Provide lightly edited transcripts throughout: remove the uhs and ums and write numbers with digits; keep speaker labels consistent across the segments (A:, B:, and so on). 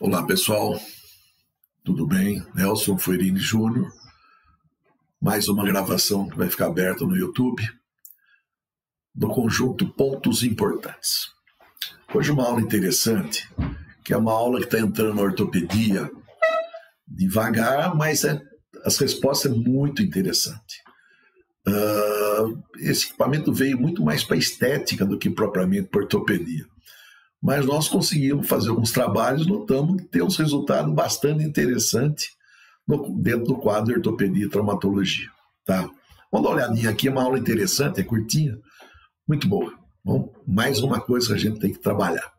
A: Olá pessoal, tudo bem? Nelson Fuerini Júnior, mais uma gravação que vai ficar aberta no YouTube do conjunto Pontos Importantes. Hoje uma aula interessante, que é uma aula que está entrando na ortopedia devagar, mas as respostas são muito interessantes. Esse equipamento veio muito mais para estética do que propriamente para ortopedia. Mas nós conseguimos fazer alguns trabalhos, notamos que tem uns resultados bastante interessantes dentro do quadro de ortopedia e traumatologia. Tá? Vamos dar uma olhadinha aqui, é uma aula interessante, é curtinha, muito boa. Bom, mais uma coisa que a gente tem que trabalhar.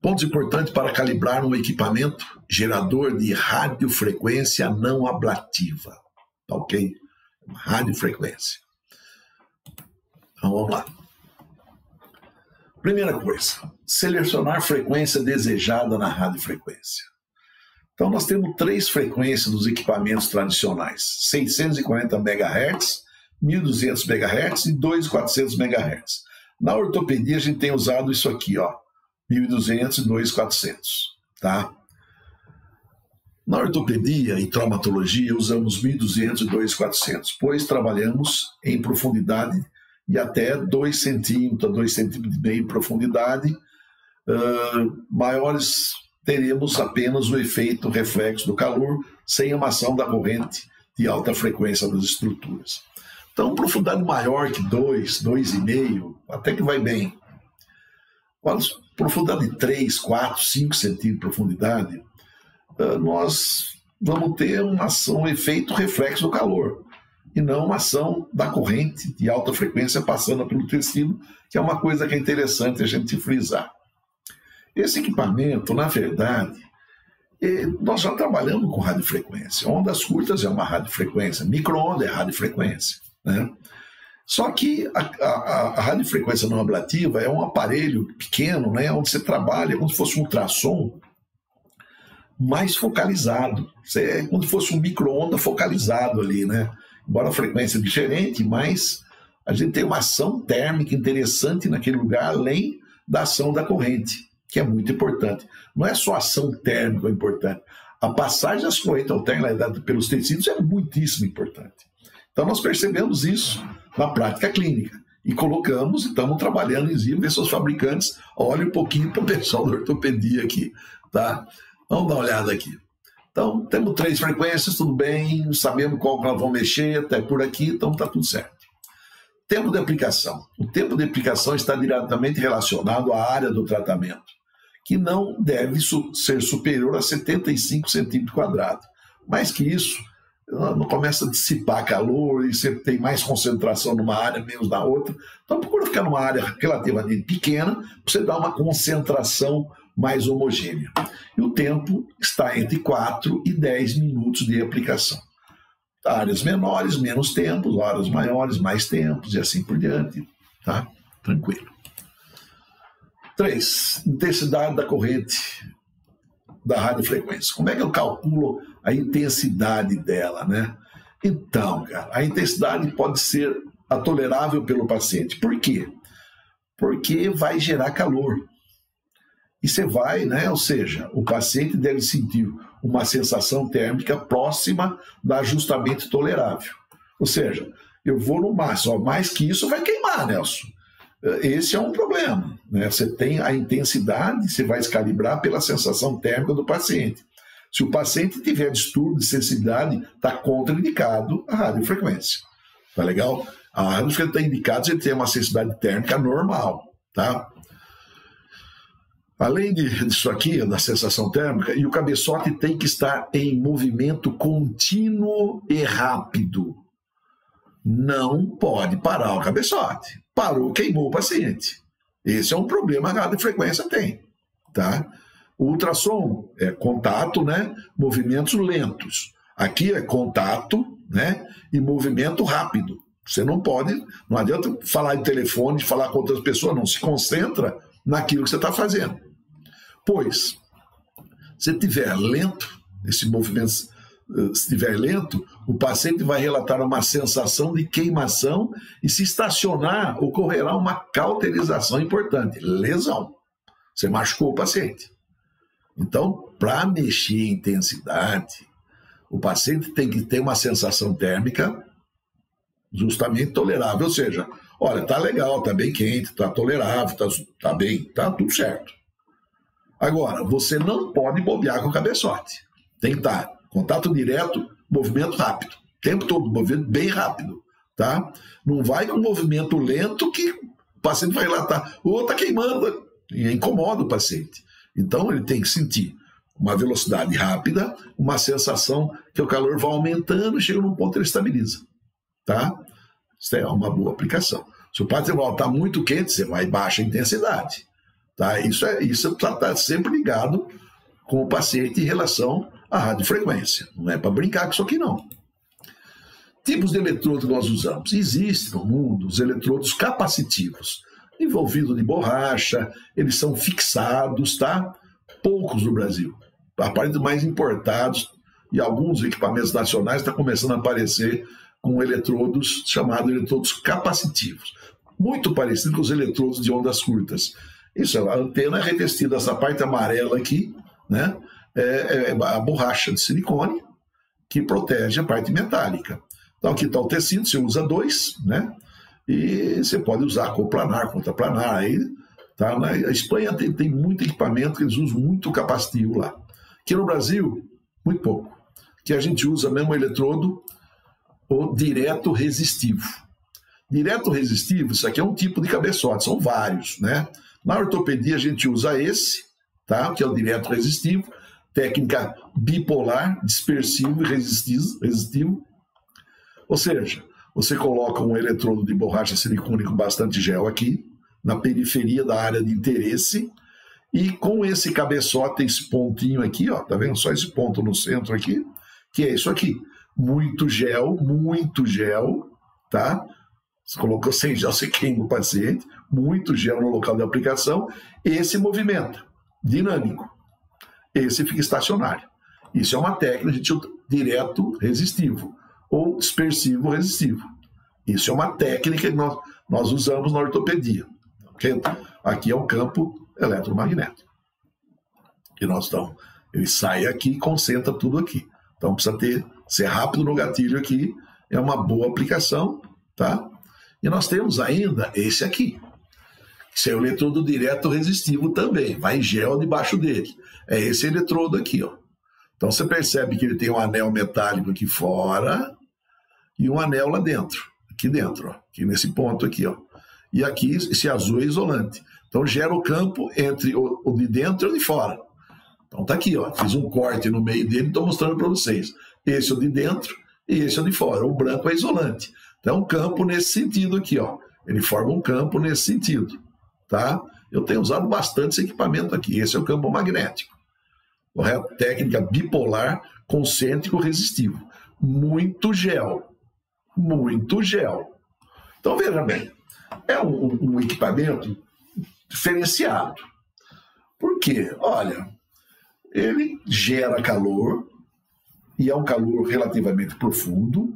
A: Pontos importantes para calibrar um equipamento gerador de radiofrequência não ablativa. Tá ok? Radiofrequência. Então vamos lá. Primeira coisa, selecionar frequência desejada na radiofrequência. Então, nós temos três frequências dos equipamentos tradicionais: 640 MHz, 1200 MHz e 2400 MHz. Na ortopedia, a gente tem usado isso aqui, ó, 1200 e 2400, tá? Na ortopedia e traumatologia, usamos 1200 e 2400, pois trabalhamos em profundidade de até 2 centímetros, 2,5 centímetros de profundidade. Maiores, teremos apenas o efeito reflexo do calor, sem amação da corrente de alta frequência das estruturas. Então, profundidade maior que 2, 2,5, até que vai bem. Profundidade de 3, 4, 5 centímetros de profundidade, nós vamos ter uma ação, um efeito reflexo do calor, e não uma ação da corrente de alta frequência passando pelo tecido, que é uma coisa que é interessante a gente frisar. Esse equipamento, na verdade, nós já trabalhamos com radiofrequência. Ondas curtas é uma radiofrequência, micro-onda é radiofrequência, né? Só que a radiofrequência não ablativa é um aparelho pequeno, né, onde você trabalha como se fosse um ultrassom mais focalizado. É como se fosse um micro-onda focalizado ali, né? Embora a frequência é diferente, mas a gente tem uma ação térmica interessante naquele lugar, além da ação da corrente, que é muito importante. Não é só a ação térmica importante. A passagem das correntes alternadas pelos tecidos é muitíssimo importante. Então nós percebemos isso na prática clínica e colocamos e estamos trabalhando em cima, ver se os fabricantes olhem um pouquinho para o pessoal da ortopedia aqui, tá? Vamos dar uma olhada aqui. Então, temos 3 frequências, tudo bem, sabemos qual que nós vamos mexer, até por aqui, então está tudo certo. Tempo de aplicação. O tempo de aplicação está diretamente relacionado à área do tratamento, que não deve ser superior a 75 centímetros quadrados. Mais que isso, não começa a dissipar calor e você tem mais concentração numa área, menos na outra. Então, procura ficar numa área relativamente pequena para você dar uma concentração mais homogênea. E o tempo está entre 4 e 10 minutos de aplicação. Áreas menores, menos tempos, áreas maiores, mais tempos, e assim por diante. Tá? Tranquilo. 3. Intensidade da corrente da radiofrequência. Como é que eu calculo a intensidade dela, né? Então, cara, a intensidade pode ser a tolerável pelo paciente. Por quê? Porque vai gerar calor. E você vai, né? Ou seja, o paciente deve sentir uma sensação térmica próxima do ajustamento tolerável. Ou seja, eu vou no máximo, mais que isso vai queimar, Nelson. Esse é um problema, né? Você tem a intensidade, você vai calibrar pela sensação térmica do paciente. Se o paciente tiver distúrbio de sensibilidade, está contraindicado a radiofrequência. Tá legal? A radiofrequência está indicada se ele tem uma sensibilidade térmica normal, tá? Além disso aqui, da sensação térmica, e o cabeçote tem que estar em movimento contínuo e rápido. Não pode parar o cabeçote. Parou, queimou o paciente. Esse é um problema que a radiofrequência tem. Tá? O ultrassom é contato, né? Movimentos lentos. Aqui é contato, né? E movimento rápido. Você não pode, não adianta falar em telefone, falar com outras pessoas, não. Se concentra naquilo que você está fazendo. Pois, se estiver lento, esse movimento, se estiver lento, o paciente vai relatar uma sensação de queimação e, se estacionar, ocorrerá uma cauterização importante, lesão. Você machucou o paciente. Então, para mexer em intensidade, o paciente tem que ter uma sensação térmica justamente tolerável, ou seja, olha, tá legal, tá bem quente, tá tolerável, tá bem, tá tudo certo. Agora, você não pode bobear com o cabeçote. Tem que estar contato direto, movimento rápido. O tempo todo, movimento bem rápido, tá? Não vai com movimento lento que o paciente vai lá, tá queimando, e incomoda o paciente. Então, ele tem que sentir uma velocidade rápida, uma sensação que o calor vai aumentando e chega num ponto que ele estabiliza, tá? Isso é uma boa aplicação. Se o paciente está muito quente, você vai baixa intensidade, tá? Isso está sempre ligado com o paciente em relação à radiofrequência. Não é para brincar com isso aqui, não. Tipos de eletrodo que nós usamos. Existem no mundo os eletrodos capacitivos, envolvidos de borracha, eles são fixados, tá? Poucos no Brasil. Aparelhos mais importados e alguns equipamentos nacionais estão começando a aparecer com eletrodos chamados eletrodos capacitivos. Muito parecido com os eletrodos de ondas curtas. Isso, a antena é revestida, essa parte amarela aqui, né? É a borracha de silicone que protege a parte metálica. Então aqui está o tecido, você usa 2, né? E você pode usar coplanar, contraplanar. Aí, tá? Na Espanha tem muito equipamento que eles usam muito capacitivo lá. Aqui no Brasil, muito pouco. Que a gente usa mesmo o eletrodo o direto resistivo. Direto resistivo, isso aqui é um tipo de cabeçote, são vários, né? Na ortopedia a gente usa esse, tá? Que é o direto resistivo, técnica bipolar, dispersivo e resistivo. Ou seja, você coloca um eletrodo de borracha silicone com bastante gel aqui, na periferia da área de interesse, e com esse cabeçote, esse pontinho aqui, ó, tá vendo? Só esse ponto no centro aqui, que é isso aqui. Muito gel, tá? Você colocou sem gel, você queima o paciente, muito gel no local de aplicação, esse movimento dinâmico, esse fica estacionário. Isso é uma técnica, a gente usa direto resistivo, ou dispersivo resistivo. Isso é uma técnica que nós usamos na ortopedia. Okay? Aqui é um campo eletromagnético. E ele sai aqui e concentra tudo aqui. Então precisa ser rápido no gatilho aqui, é uma boa aplicação, tá? E nós temos ainda esse aqui. Esse é o eletrodo direto resistivo também, vai em gel debaixo dele. É esse eletrodo aqui, ó. Então você percebe que ele tem um anel metálico aqui fora e um anel lá dentro, aqui dentro, ó, aqui nesse ponto aqui, ó. E aqui esse azul é isolante. Então gera o campo entre o de dentro e o de fora. Então tá aqui, ó, fiz um corte no meio dele e estou mostrando para vocês. Esse é o de dentro e esse é o de fora. O branco é isolante. Então é um campo nesse sentido aqui, ó. Ele forma um campo nesse sentido, tá? Eu tenho usado bastante esse equipamento aqui. Esse é o campo magnético. Correto? Técnica bipolar concêntrico resistivo. Muito gel. Muito gel. Então veja bem, é um equipamento diferenciado. Por quê? Olha, ele gera calor, e é um calor relativamente profundo,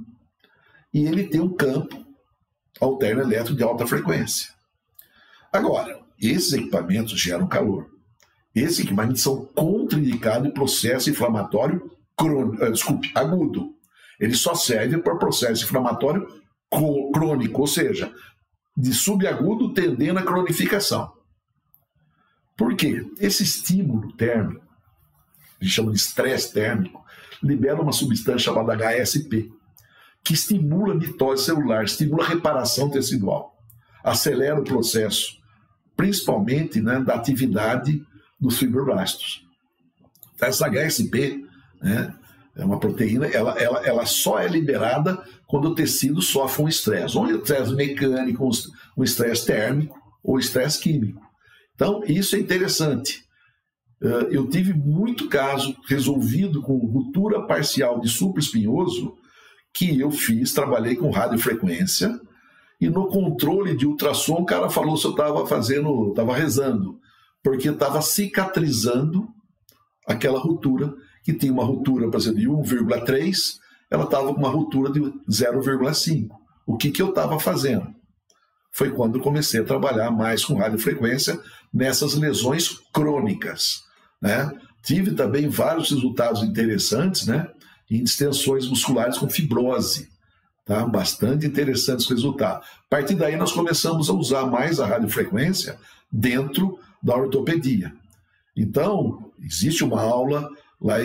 A: e ele tem um campo alterno elétrico de alta frequência. Agora, esses equipamentos geram calor. Esses equipamentos são contraindicados em processo inflamatório agudo. Ele só serve para processo inflamatório crônico, ou seja, de subagudo tendendo à cronificação. Por quê? Esse estímulo térmico, a gente chama de estresse térmico, libera uma substância chamada HSP, que estimula a mitose celular, estimula a reparação tecidual, acelera o processo, principalmente, né, da atividade dos fibroblastos. Essa HSP, né, é uma proteína, ela só é liberada quando o tecido sofre um estresse, ou um estresse mecânico, um estresse térmico ou estresse químico. Então, isso é interessante. Eu tive muito caso resolvido com ruptura parcial de supraespinhoso que eu trabalhei com radiofrequência, e no controle de ultrassom o cara falou se eu estava rezando, porque estava cicatrizando aquela ruptura, que tem uma ruptura, por exemplo, de 1,3, ela estava com uma ruptura de 0,5. O que eu estava fazendo? Foi quando eu comecei a trabalhar mais com radiofrequência nessas lesões crônicas, né? Tive também vários resultados interessantes, né, em distensões musculares com fibrose. Tá? Bastante interessantes resultados. A partir daí, nós começamos a usar mais a radiofrequência dentro da ortopedia. Então, existe uma aula lá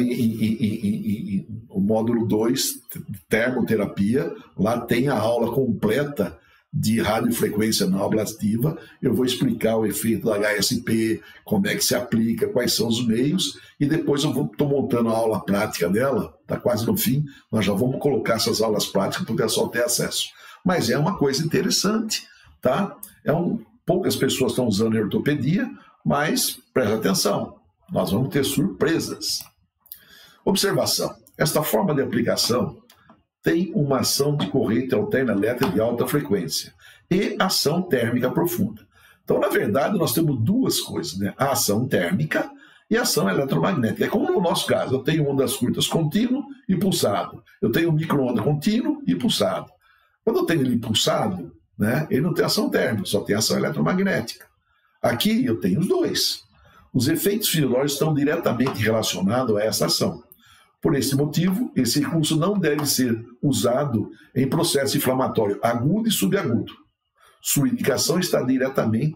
A: no módulo 2, termoterapia, lá tem a aula completa de radiofrequência não ablativa. Eu vou explicar o efeito da HSP, como é que se aplica, quais são os meios, e depois eu estou montando a aula prática dela, está quase no fim, nós já vamos colocar essas aulas práticas para o pessoal ter acesso. Mas é uma coisa interessante, tá? Poucas pessoas estão usando em ortopedia, mas presta atenção, nós vamos ter surpresas. Observação: esta forma de aplicação tem uma ação de corrente alterna elétrica de alta frequência e ação térmica profunda. Então, na verdade, nós temos duas coisas, né? A ação térmica e a ação eletromagnética. É como no nosso caso, eu tenho ondas curtas contínuo e pulsado. Eu tenho micro-onda contínuo e pulsado. Quando eu tenho ele pulsado, né, ele não tem ação térmica, só tem ação eletromagnética. Aqui eu tenho os dois. Os efeitos fisiológicos estão diretamente relacionados a essa ação. Por esse motivo, esse recurso não deve ser usado em processo inflamatório agudo e subagudo. Sua indicação está diretamente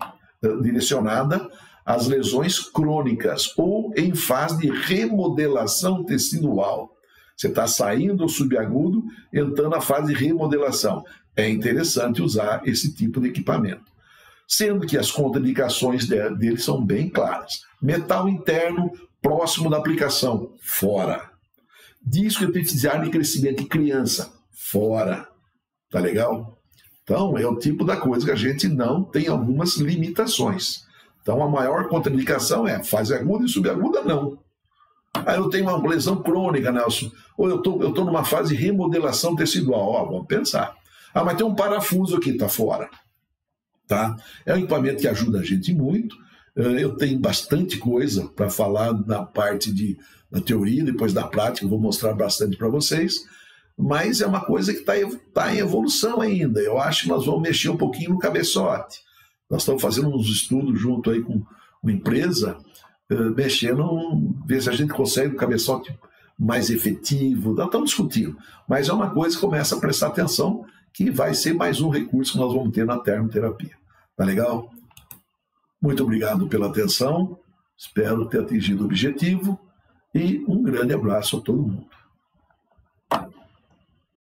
A: direcionada às lesões crônicas ou em fase de remodelação tecidual. Você está saindo do subagudo, entrando na fase de remodelação. É interessante usar esse tipo de equipamento. Sendo que as contraindicações dele são bem claras. Metal interno próximo da aplicação, fora. Disco epifisiário de crescimento de criança, fora. Tá legal? Então, é o tipo da coisa que a gente não tem algumas limitações. Então, a maior contraindicação é fase aguda e subaguda, não. Aí eu tenho uma lesão crônica, Nelson. Ou eu tô numa fase de remodelação tecidual. Ó, vamos pensar. Ah, mas tem um parafuso aqui, tá fora. Tá? É um equipamento que ajuda a gente muito. Eu tenho bastante coisa para falar na parte da teoria, depois da prática, eu vou mostrar bastante para vocês, mas é uma coisa que está em evolução ainda. Eu acho que nós vamos mexer um pouquinho no cabeçote. Nós estamos fazendo uns estudos junto aí com uma empresa, ver se a gente consegue um cabeçote mais efetivo. Nós estamos discutindo, mas é uma coisa que começa a prestar atenção, que vai ser mais um recurso que nós vamos ter na termoterapia. Tá legal? Muito obrigado pela atenção, espero ter atingido o objetivo e um grande abraço a todo mundo.